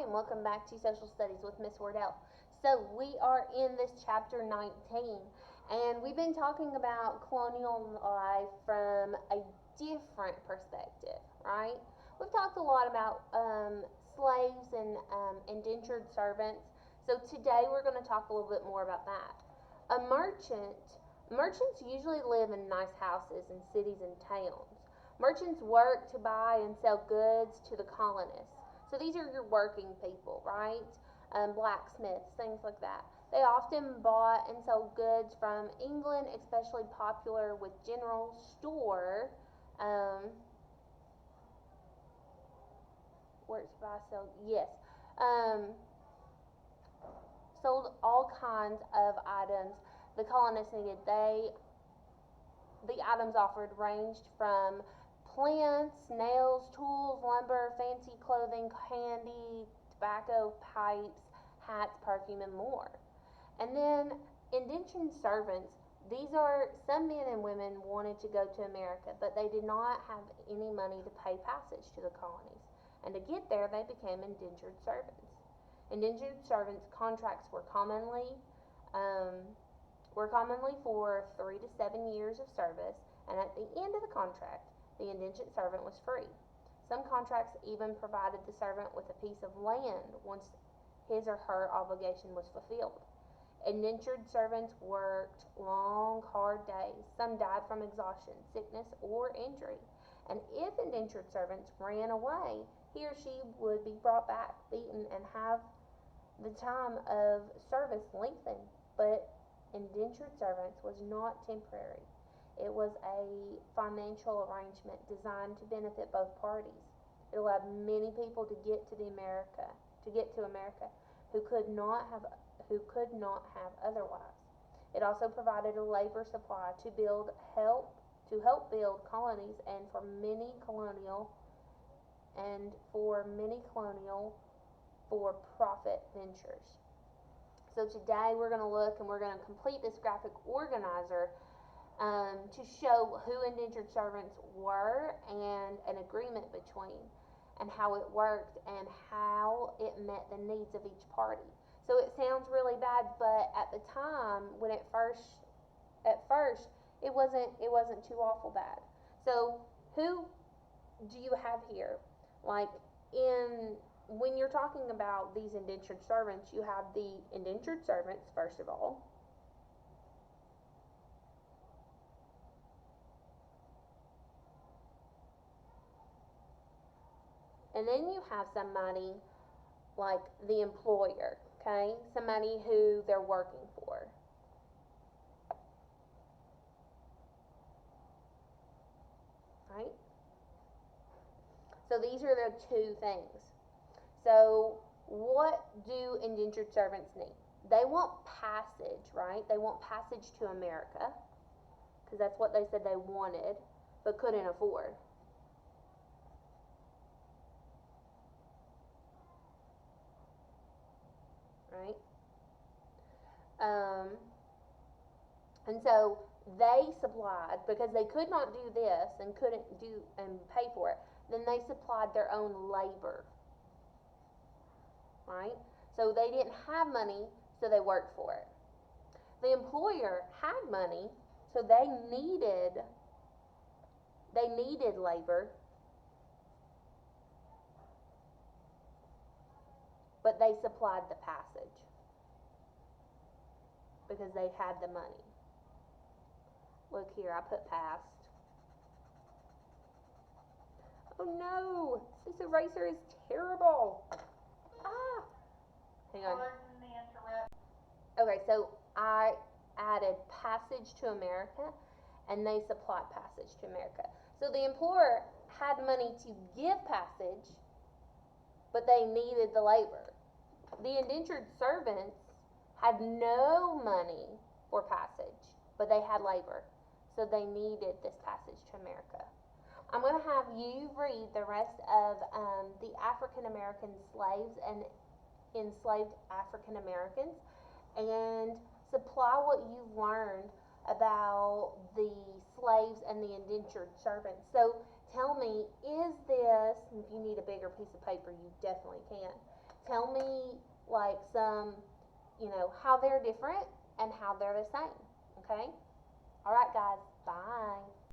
Hi, and welcome back to Social Studies with Miss Wardell. So, we are in this chapter 19, and we've been talking about colonial life from a different perspective, right? We've talked a lot about slaves and indentured servants, so today we're going to talk a little bit more about that. Merchants usually live in nice houses in cities and towns. Merchants work to buy and sell goods to the colonists. So these are your working people, right? Blacksmiths, things like that. They often bought and sold goods from England, especially popular with general store. Where it's buy sell, yes. Um, Sold all kinds of items the colonists needed. The items offered ranged from plants, nails, tools, lumber, fancy clothing, candy, tobacco, pipes, hats, perfume, and more. And then indentured servants. These are some men and women wanted to go to America, but they did not have any money to pay passage to the colonies. And to get there, they became indentured servants. Indentured servants' contracts um, were commonly for 3 to 7 years of service, and at the end of the contract, the indentured servant was free. Some contracts even provided the servant with a piece of land once his or her obligation was fulfilled. Indentured servants worked long, hard days. Some died from exhaustion, sickness, or injury. And if indentured servants ran away, he or she would be brought back, beaten, and have the time of service lengthened. But indentured servants was not temporary. It was a financial arrangement designed to benefit both parties. It allowed many people to get to America who could not have otherwise. It also provided a labor supply to help build colonies and for many colonial for profit ventures. So today we're going to look and we're going to complete this graphic organizer to show who indentured servants were and an agreement between, and how it worked and how it met the needs of each party. So it sounds really bad, but at the time when at first it wasn't too awful bad. So who do you have here? Like in when you're talking about these indentured servants, you have the indentured servants first of all. And then you have somebody like the employer, okay? Somebody who they're working for. Right? So these are the two things. So what do indentured servants need? They want passage, right? They want passage to America, because that's what they said they wanted, but couldn't afford. Right? And so they supplied, because they could not do this and couldn't do and pay for it, then they supplied their own labor. Right? So they didn't have money, so they worked for it. The employer had money, so they needed labor, but they supplied the passage because they had the money. Look here, I put past. Oh no, this eraser is terrible. Ah, hang on. Okay, so I added passage to America, and they supplied passage to America. So the employer had money to give passage, but they needed the labor. The indentured servants had no money for passage, but they had labor, so they needed this passage to America. I'm going to have you read the rest of the African American slaves and enslaved African Americans and supply what you learned about the slaves and the indentured servants. So tell me, is this, if you need a bigger piece of paper, you definitely can. tell me like some, how they're different and how they're the same, okay?